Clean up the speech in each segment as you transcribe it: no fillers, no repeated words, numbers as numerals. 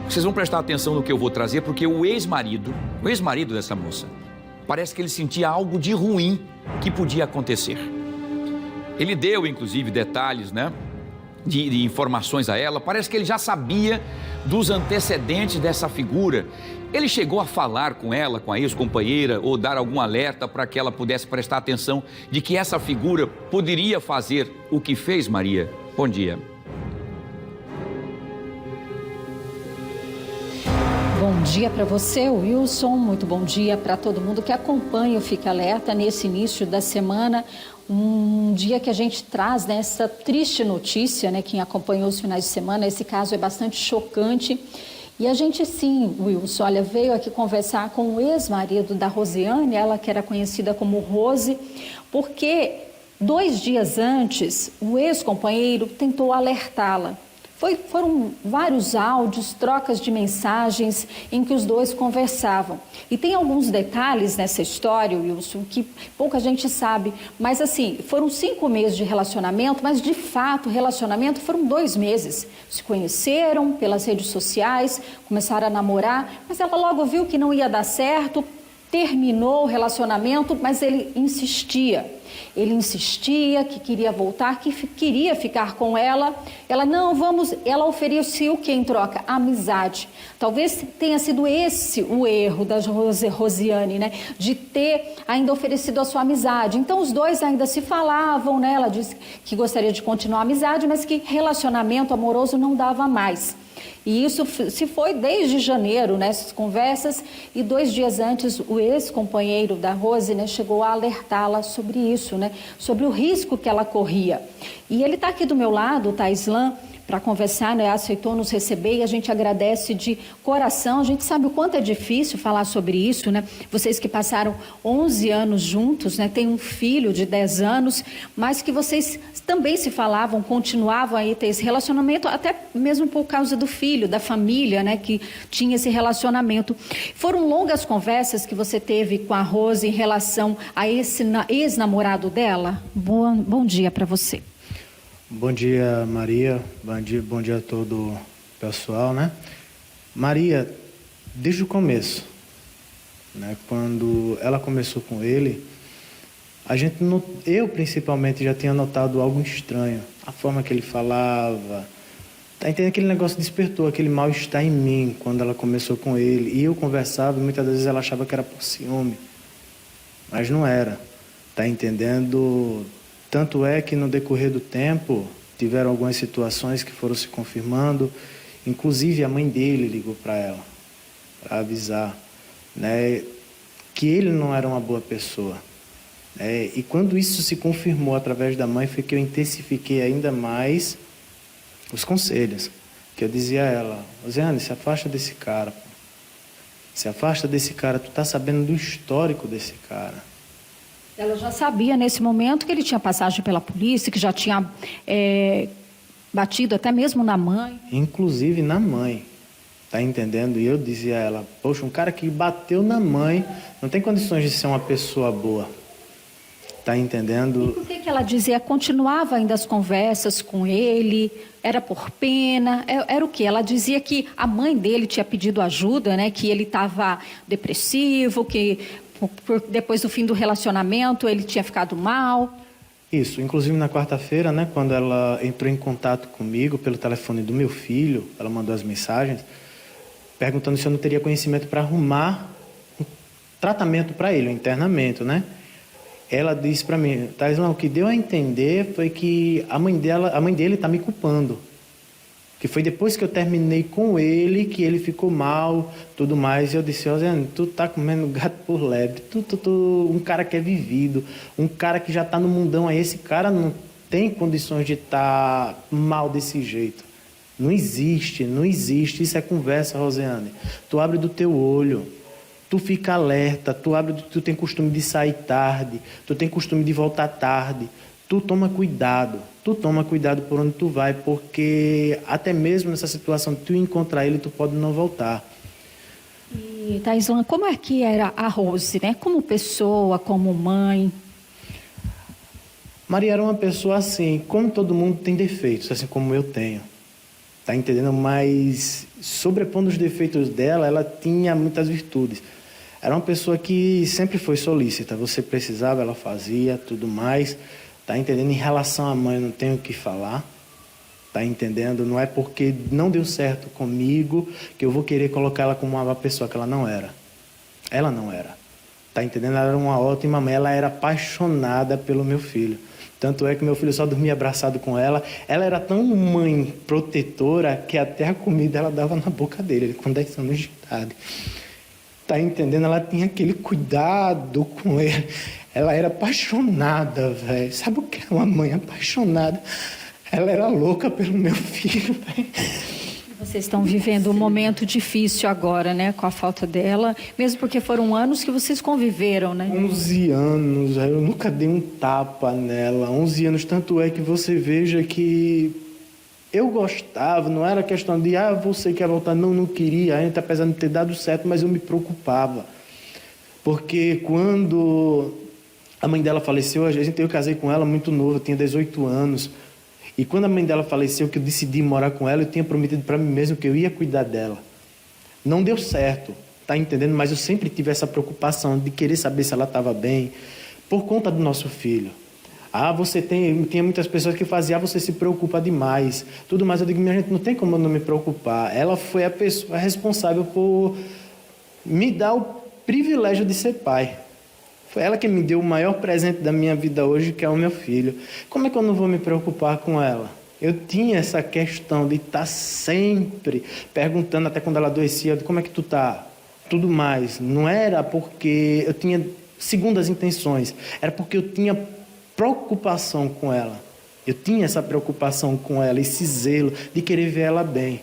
Vocês vão prestar atenção no que eu vou trazer, porque o ex-marido dessa moça, parece que ele sentia algo de ruim que podia acontecer. Ele deu, inclusive, detalhes, né, de informações a ela. Parece que ele já sabia dos antecedentes dessa figura. Ele chegou a falar com ela, com a ex-companheira, ou dar algum alerta para que ela pudesse prestar atenção de que essa figura poderia fazer o que fez, Maria? Bom dia. Bom dia para você, Wilson. Muito bom dia para todo mundo que acompanha o Fique Alerta nesse início da semana. Um dia que a gente traz, né, essa triste notícia, né? Quem acompanhou os finais de semana, esse caso é bastante chocante. E a gente sim, Wilson, olha, veio aqui conversar com o ex-marido da Rosiane, ela que era conhecida como Rose, porque 2 dias antes o ex-companheiro tentou alertá-la. Foram vários áudios, trocas de mensagens em que os dois conversavam. E tem alguns detalhes nessa história, Wilson, que pouca gente sabe. Mas assim, foram 5 meses de relacionamento, mas de fato o relacionamento foram 2 meses. Se conheceram pelas redes sociais, começaram a namorar, mas ela logo viu que não ia dar certo, terminou o relacionamento, mas ele insistia. Ele insistia que queria voltar, que queria ficar com ela. Ela, não, vamos... Ela ofereceu o que em troca? Amizade. Talvez tenha sido esse o erro da Rosiane, né? De ter ainda oferecido a sua amizade. Então, os dois ainda se falavam, né? Ela disse que gostaria de continuar a amizade, mas que relacionamento amoroso não dava mais. E isso se foi desde janeiro, né, essas conversas, e 2 dias antes o ex-companheiro da Rose, né, chegou a alertá-la sobre isso, né, sobre o risco que ela corria. E ele está aqui do meu lado, o Taislan, para conversar, né, aceitou nos receber e a gente agradece de coração. A gente sabe o quanto é difícil falar sobre isso, né? Vocês que passaram 11 anos juntos, né, têm um filho de 10 anos, mas que vocês também se falavam, continuavam a ter esse relacionamento, até mesmo por causa do filho, da família, né, que tinha esse relacionamento. Foram longas conversas que você teve com a Rose em relação a esse ex-namorado dela? Bom dia para você. Bom dia, Maria. Bom dia a todo o pessoal, né? Maria, desde o começo, né, quando ela começou com ele, eu principalmente já tinha notado algo estranho. A forma que ele falava, tá entendendo? Aquele negócio despertou aquele mal-estar em mim quando ela começou com ele. E eu conversava e muitas vezes ela achava que era por ciúme, mas não era, tá entendendo? Tanto é que no decorrer do tempo tiveram algumas situações que foram se confirmando, inclusive a mãe dele ligou para ela, para avisar, né, que ele não era uma boa pessoa. E quando isso se confirmou através da mãe, foi que eu intensifiquei ainda mais os conselhos, que eu dizia a ela: Rosiane, se afasta desse cara, pô. Se afasta desse cara, tu tá sabendo do histórico desse cara. Ela já sabia nesse momento que ele tinha passagem pela polícia, que já tinha batido até mesmo na mãe. Inclusive na mãe, tá entendendo? E eu dizia a ela: poxa, um cara que bateu na mãe não tem condições de ser uma pessoa boa. Tá entendendo? E por que ela dizia, continuava ainda as conversas com ele, era por pena, era o quê? Ela dizia que a mãe dele tinha pedido ajuda, né? Que ele estava depressivo, que depois do fim do relacionamento ele tinha ficado mal. Isso, inclusive na quarta-feira, né? Quando ela entrou em contato comigo pelo telefone do meu filho, ela mandou as mensagens perguntando se eu não teria conhecimento para arrumar um tratamento para ele, um internamento, né? Ela disse para mim: Taislan, o que deu a entender foi que a mãe dele está me culpando. Que foi depois que eu terminei com ele que ele ficou mal, tudo mais. E eu disse: Rosiane, tu tá comendo gato por lebre. Um cara que é vivido, um cara que já tá no mundão aí. Esse cara não tem condições de estar mal desse jeito. Não existe. Isso é conversa, Rosiane. Tu abre do teu olho. Tu fica alerta, tu tem costume de sair tarde, tu tem costume de voltar tarde, tu toma cuidado por onde tu vai, porque até mesmo nessa situação de tu encontrar ele, tu pode não voltar. E, Taislan, como é que era a Rose, né? Como pessoa, como mãe? Maria era uma pessoa assim, como todo mundo tem defeitos, assim como eu tenho. tá entendendo? Mas, sobrepondo os defeitos dela, ela tinha muitas virtudes. Era uma pessoa que sempre foi solícita. Você precisava, ela fazia, tudo mais. Tá entendendo? Em relação à mãe, eu não tenho o que falar. Tá entendendo? Não é porque não deu certo comigo que eu vou querer colocar ela como uma pessoa que ela não era. Ela não era. Tá entendendo? Ela era uma ótima mãe. Ela era apaixonada pelo meu filho. Tanto é que meu filho só dormia abraçado com ela. Ela era tão mãe protetora que até a comida ela dava na boca dele, ele com 10 anos de idade. Tá entendendo? Ela tinha aquele cuidado com ele. Ela era apaixonada, velho. Sabe o que é uma mãe apaixonada? Ela era louca pelo meu filho, velho. Vocês estão vivendo um momento difícil agora, né? Com a falta dela. Mesmo porque foram anos que vocês conviveram, né? 11 anos, eu nunca dei um tapa nela. 11 anos, tanto é que você veja que eu gostava, não era questão de, você quer voltar. Não queria, ainda apesar de ter dado certo, mas eu me preocupava. Porque quando a mãe dela faleceu, eu casei com ela muito novo, eu tinha 18 anos. E quando a mãe dela faleceu, que eu decidi morar com ela, eu tinha prometido para mim mesmo que eu ia cuidar dela. Não deu certo, tá entendendo? Mas eu sempre tive essa preocupação de querer saber se ela estava bem, por conta do nosso filho. Tinha muitas pessoas que faziam, você se preocupa demais, tudo mais. Eu digo, minha gente, não tem como eu não me preocupar. Ela foi a pessoa responsável por me dar o privilégio de ser pai. Foi ela que me deu o maior presente da minha vida hoje, que é o meu filho. Como é que eu não vou me preocupar com ela? Eu tinha essa questão de estar sempre perguntando, até quando ela adoecia, como é que tu tá? Tudo mais. Não era porque eu tinha segundas intenções, era porque eu tinha preocupação com ela. Eu tinha essa preocupação com ela, esse zelo de querer ver ela bem.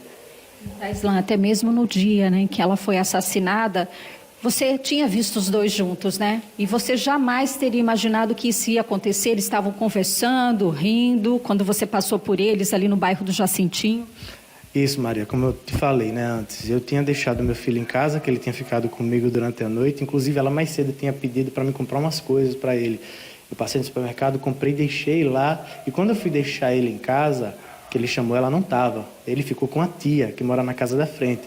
Taislan, até mesmo no dia, né, que ela foi assassinada, você tinha visto os dois juntos, né? E você jamais teria imaginado que isso ia acontecer. Eles estavam conversando, rindo, quando você passou por eles ali no bairro do Jacintinho. Isso, Maria, como eu te falei, né, antes, eu tinha deixado meu filho em casa, que ele tinha ficado comigo durante a noite. Inclusive, ela mais cedo tinha pedido para me comprar umas coisas para ele. Eu passei no supermercado, comprei, deixei lá. E quando eu fui deixar ele em casa, que ele chamou, ela não estava. Ele ficou com a tia, que mora na casa da frente.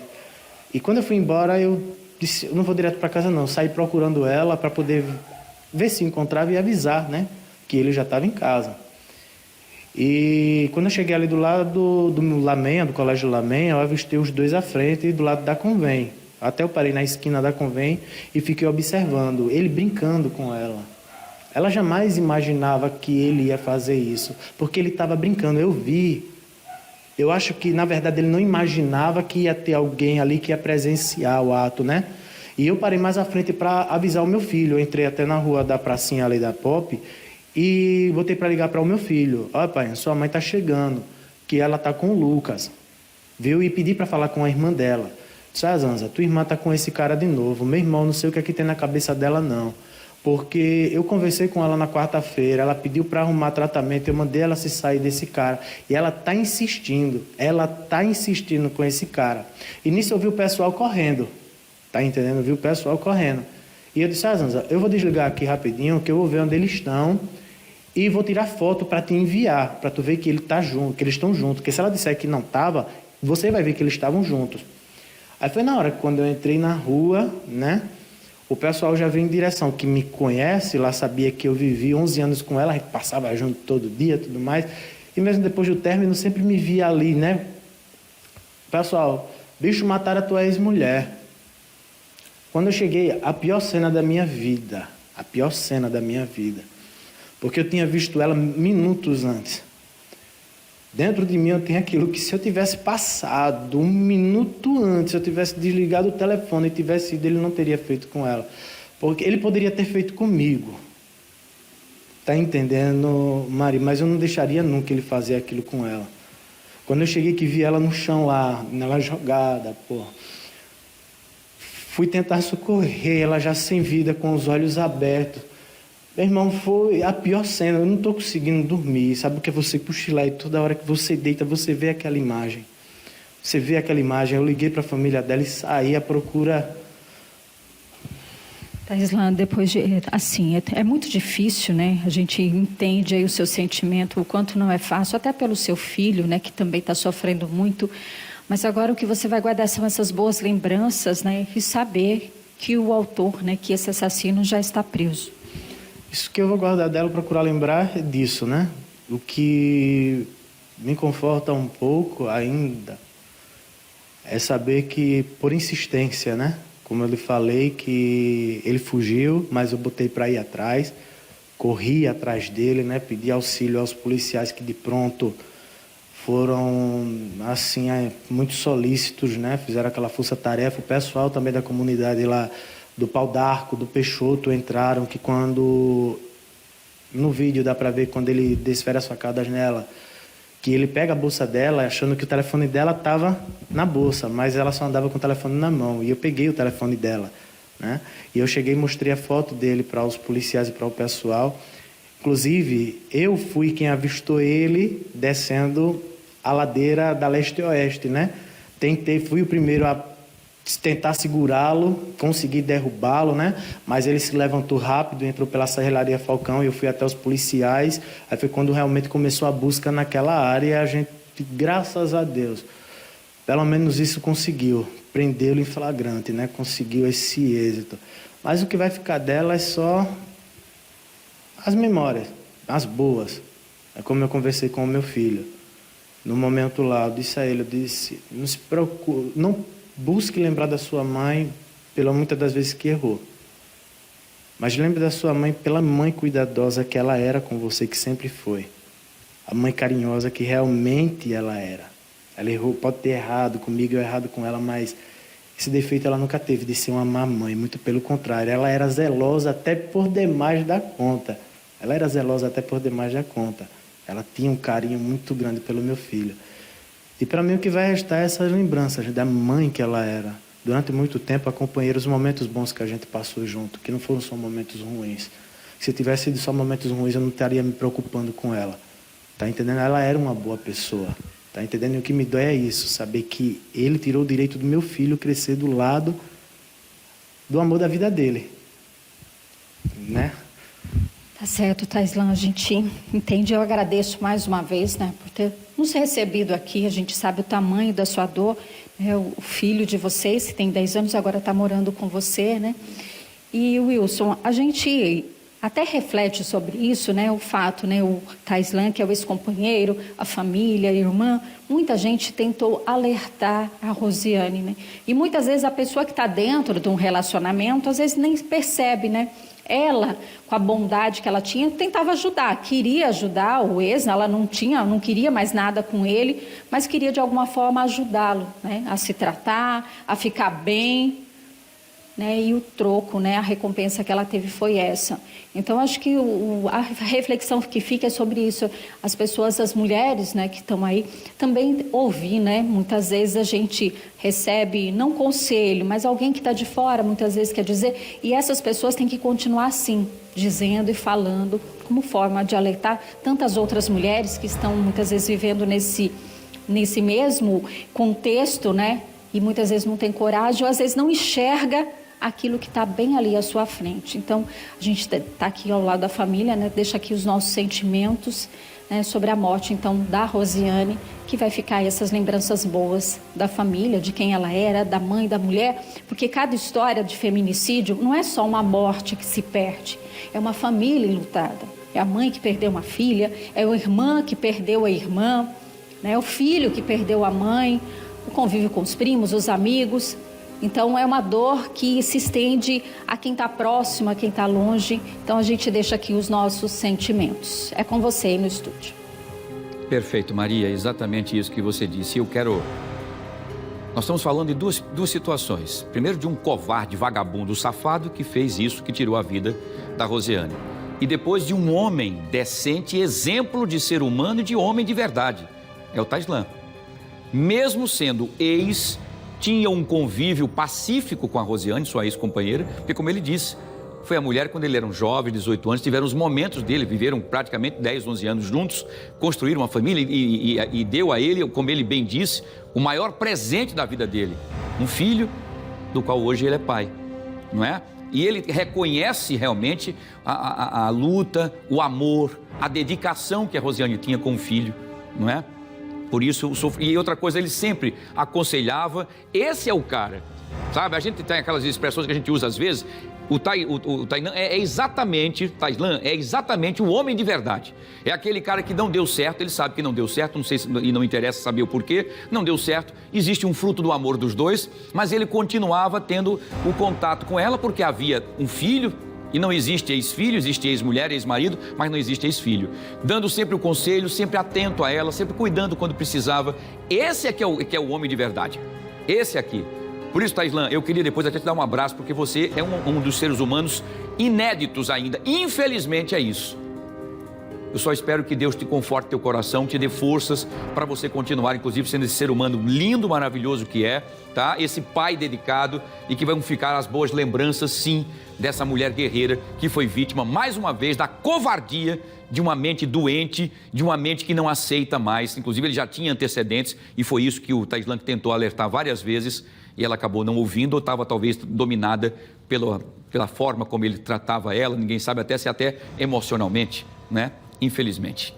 E quando eu fui embora, eu disse, eu não vou direto para casa não, saí procurando ela para poder ver se encontrava e avisar, né, que ele já estava em casa. E quando eu cheguei ali do lado do Lamenha, do Colégio Lamenha, eu avistei os dois à frente e do lado da Convém. Até eu parei na esquina da Convém e fiquei observando, ele brincando com ela. Ela jamais imaginava que ele ia fazer isso, porque ele estava brincando, eu vi. Eu acho que, na verdade, ele não imaginava que ia ter alguém ali que ia presenciar o ato, né? E eu parei mais à frente para avisar o meu filho. Eu entrei até na rua da pracinha ali da Pop e botei para ligar para o meu filho. Olha, pai, sua mãe está chegando, que ela está com o Lucas. Viu? E pedi para falar com a irmã dela. Disse, Zanza, tua irmã está com esse cara de novo. Meu irmão, não sei o que é que tem na cabeça dela, não. Porque eu conversei com ela na quarta-feira, ela pediu para arrumar tratamento, eu mandei ela se sair desse cara. E ela está insistindo com esse cara. E nisso eu vi o pessoal correndo, tá entendendo? Eu vi o pessoal correndo. E eu disse, Zanza, eu vou desligar aqui rapidinho, que eu vou ver onde eles estão e vou tirar foto para te enviar, para tu ver que ele tá junto, que eles estão juntos. Porque se ela disser que não estava, você vai ver que eles estavam juntos. Aí foi na hora que quando eu entrei na rua, né? O pessoal já veio em direção, que me conhece, lá sabia que eu vivi 11 anos com ela, a gente passava junto todo dia, tudo mais. E mesmo depois do término, sempre me via ali, né? Pessoal, bicho, mataram a tua ex-mulher. Quando eu cheguei, a pior cena da minha vida. Porque eu tinha visto ela minutos antes. Dentro de mim eu tenho aquilo que se eu tivesse passado 1 minuto antes, se eu tivesse desligado o telefone e tivesse ido, ele não teria feito com ela. Porque ele poderia ter feito comigo. Tá entendendo, Mari? Mas eu não deixaria nunca ele fazer aquilo com ela. Quando eu cheguei que vi ela no chão lá, ela jogada, fui tentar socorrer, ela já sem vida, com os olhos abertos. Meu irmão, foi a pior cena, eu não estou conseguindo dormir. Sabe o que é você cochilar e toda hora que você deita, você vê aquela imagem. Você vê aquela imagem, eu liguei para a família dela e saí à procura. Taislan, depois de, assim, é muito difícil, né? A gente entende aí o seu sentimento, o quanto não é fácil, até pelo seu filho, né? Que também está sofrendo muito. Mas agora o que você vai guardar são essas boas lembranças, né? E saber que o autor, né? Que esse assassino já está preso. Isso que eu vou guardar dela, procurar lembrar disso, né? O que me conforta um pouco ainda é saber que, por insistência, né? Como eu lhe falei, que ele fugiu, mas eu botei para ir atrás, corri atrás dele, né? Pedi auxílio aos policiais que de pronto foram, assim, muito solícitos, né? Fizeram aquela força-tarefa. O pessoal também da comunidade lá, do Pau d'Arco, do Peixoto, entraram, que quando, no vídeo dá para ver quando ele desfere a facada nela, que ele pega a bolsa dela achando que o telefone dela estava na bolsa, mas ela só andava com o telefone na mão. E eu peguei o telefone dela, né? E eu cheguei e mostrei a foto dele para os policiais e para o pessoal. Inclusive, eu fui quem avistou ele descendo a ladeira da leste-oeste, né? Fui o primeiro a tentar segurá-lo, consegui derrubá-lo, né? Mas ele se levantou rápido, entrou pela Serralharia Falcão e eu fui até os policiais. Aí foi quando realmente começou a busca naquela área e a gente, graças a Deus, pelo menos isso conseguiu, prendê-lo em flagrante, né? Conseguiu esse êxito. Mas o que vai ficar dela é só as memórias, as boas. É como eu conversei com o meu filho. No momento lá, eu disse a ele, não se preocupe, não busque lembrar da sua mãe pela muitas das vezes que errou. Mas lembre da sua mãe pela mãe cuidadosa que ela era com você, que sempre foi. A mãe carinhosa que realmente ela era. Ela errou, pode ter errado comigo, eu errado com ela, mas esse defeito ela nunca teve de ser uma má mãe. Muito pelo contrário, ela era zelosa até por demais da conta. Ela era zelosa até por demais da conta. Ela tinha um carinho muito grande pelo meu filho. E para mim o que vai restar é essas lembranças da mãe que ela era. Durante muito tempo acompanhei os momentos bons que a gente passou junto, que não foram só momentos ruins. Se tivesse sido só momentos ruins, eu não estaria me preocupando com ela. Tá entendendo? Ela era uma boa pessoa. Tá entendendo? E o que me dói é isso, saber que ele tirou o direito do meu filho crescer do lado do amor da vida dele. Né? Tá certo, Taislan, a gente entende. Eu agradeço mais uma vez, né, por ter nos recebido aqui. A gente sabe o tamanho da sua dor, né, o filho de vocês, que tem 10 anos, agora está morando com você, né? E, Wilson, a gente até reflete sobre isso, né, o fato, né, o Taislan, que é o ex-companheiro, a família, a irmã, muita gente tentou alertar a Rosiane, né? E muitas vezes a pessoa que está dentro de um relacionamento, às vezes nem percebe, né? Ela, com a bondade que ela tinha, tentava ajudar, queria ajudar o ex, ela não queria mais nada com ele, mas queria de alguma forma ajudá-lo, né, a se tratar, a ficar bem, né, e o troco, né, a recompensa que ela teve foi essa. Então, acho que a reflexão que fica é sobre isso. As pessoas, as mulheres, né, que estão aí, também ouvir, né, muitas vezes a gente recebe, não conselho, mas alguém que está de fora, muitas vezes quer dizer, e essas pessoas têm que continuar assim, dizendo e falando, como forma de alertar tantas outras mulheres que estão muitas vezes vivendo nesse mesmo contexto, né, e muitas vezes não tem coragem, ou às vezes não enxerga aquilo que está bem ali à sua frente. Então, a gente está aqui ao lado da família, né? Deixa aqui os nossos sentimentos, né, sobre a morte, então, da Rosiane, que vai ficar aí essas lembranças boas da família, de quem ela era, da mãe, da mulher, porque cada história de feminicídio não é só uma morte que se perde, é uma família enlutada. É a mãe que perdeu uma filha, é a irmã que perdeu a irmã, né, o filho que perdeu a mãe, o convívio com os primos, os amigos. Então, é uma dor que se estende a quem está próximo, a quem está longe. Então, a gente deixa aqui os nossos sentimentos. É com você aí no estúdio. Perfeito, Maria. Exatamente isso que você disse. Nós estamos falando de duas situações. Primeiro, de um covarde, vagabundo, safado que fez isso, que tirou a vida da Rosiane. E depois de um homem decente, exemplo de ser humano e de homem de verdade. É o Taislan. Mesmo sendo ex, tinha um convívio pacífico com a Rosiane, sua ex-companheira, porque, como ele disse, foi a mulher, quando ele era um jovem, 18 anos, tiveram os momentos dele, viveram praticamente 10, 11 anos juntos, construíram uma família e deu a ele, como ele bem disse, o maior presente da vida dele, um filho do qual hoje ele é pai. não é? E ele reconhece realmente a luta, o amor, a dedicação que a Rosiane tinha com o filho, não é? Por isso, e outra coisa, ele sempre aconselhava, esse é o cara, sabe? A gente tem aquelas expressões que a gente usa às vezes, o Tailan é exatamente o homem de verdade. É aquele cara que não deu certo, ele sabe que não deu certo, não sei e não interessa saber o porquê, não deu certo, existe um fruto do amor dos dois, mas ele continuava tendo o contato com ela porque havia um filho, e não existe ex-filho, existe ex-mulher, ex-marido, mas não existe ex-filho. Dando sempre o conselho, sempre atento a ela, sempre cuidando quando precisava. Esse é que é o homem de verdade. Esse aqui. Por isso, Tailan, eu queria depois até te dar um abraço, porque você é um dos seres humanos inéditos ainda. Infelizmente é isso. Eu só espero que Deus te conforte teu coração, te dê forças para você continuar, inclusive, sendo esse ser humano lindo, maravilhoso que é, tá? Esse pai dedicado e que vão ficar as boas lembranças, sim, dessa mulher guerreira que foi vítima, mais uma vez, da covardia de uma mente doente, de uma mente que não aceita mais. Inclusive, ele já tinha antecedentes e foi isso que o Tailan tentou alertar várias vezes e ela acabou não ouvindo ou estava talvez dominada pela forma como ele tratava ela, ninguém sabe até se até emocionalmente, né? Infelizmente.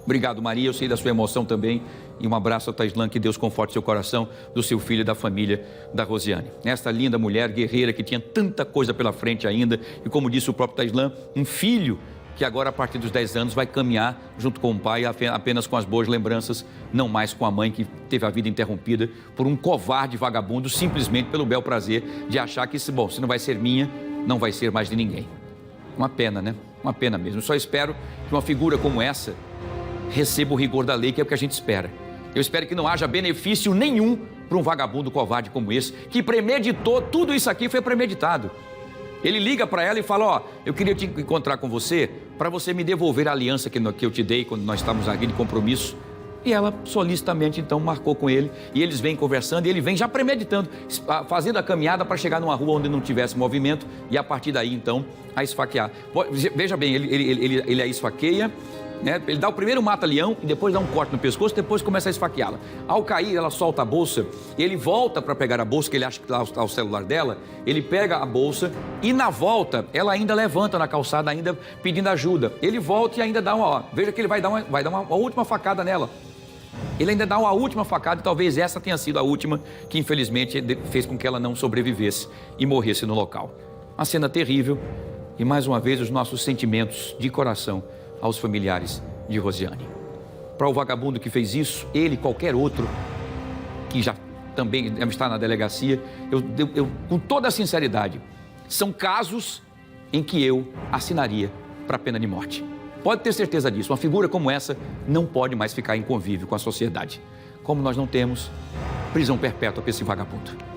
Obrigado, Maria, eu sei da sua emoção também e um abraço ao Tailan, que Deus conforte seu coração, do seu filho e da família da Rosiane. Esta linda mulher guerreira que tinha tanta coisa pela frente ainda e, como disse o próprio Tailan, um filho que agora a partir dos 10 anos vai caminhar junto com o pai apenas com as boas lembranças, não mais com a mãe que teve a vida interrompida por um covarde vagabundo, simplesmente pelo bel prazer de achar que, se não vai ser minha, não vai ser mais de ninguém. Uma pena, né? Uma pena mesmo. Eu só espero que uma figura como essa receba o rigor da lei, que é o que a gente espera. Eu espero que não haja benefício nenhum para um vagabundo covarde como esse, que premeditou, tudo isso aqui foi premeditado. Ele liga para ela e fala, ó, eu queria te encontrar com você para você me devolver a aliança que eu te dei quando nós estávamos aqui de compromisso. E ela solicitamente então marcou com ele e eles vêm conversando e ele vem já premeditando, fazendo a caminhada para chegar numa rua onde não tivesse movimento e a partir daí então a esfaquear. Veja bem, ele a esfaqueia, né? Ele dá o primeiro mata-leão e depois dá um corte no pescoço, depois começa a esfaqueá-la. Ao cair, ela solta a bolsa, ele volta para pegar a bolsa, que ele acha que está o celular dela, ele pega a bolsa e na volta, ela ainda levanta na calçada, ainda pedindo ajuda. Ele volta e ainda dá veja que ele vai dar uma última facada nela. Ele ainda dá uma última facada e talvez essa tenha sido a última que infelizmente fez com que ela não sobrevivesse e morresse no local. Uma cena terrível e mais uma vez os nossos sentimentos de coração aos familiares de Rosiane. Para o vagabundo que fez isso, ele e qualquer outro que já também está na delegacia, eu com toda a sinceridade, são casos em que eu assinaria para a pena de morte. Pode ter certeza disso, uma figura como essa não pode mais ficar em convívio com a sociedade. Como nós não temos prisão perpétua para esse vagabundo.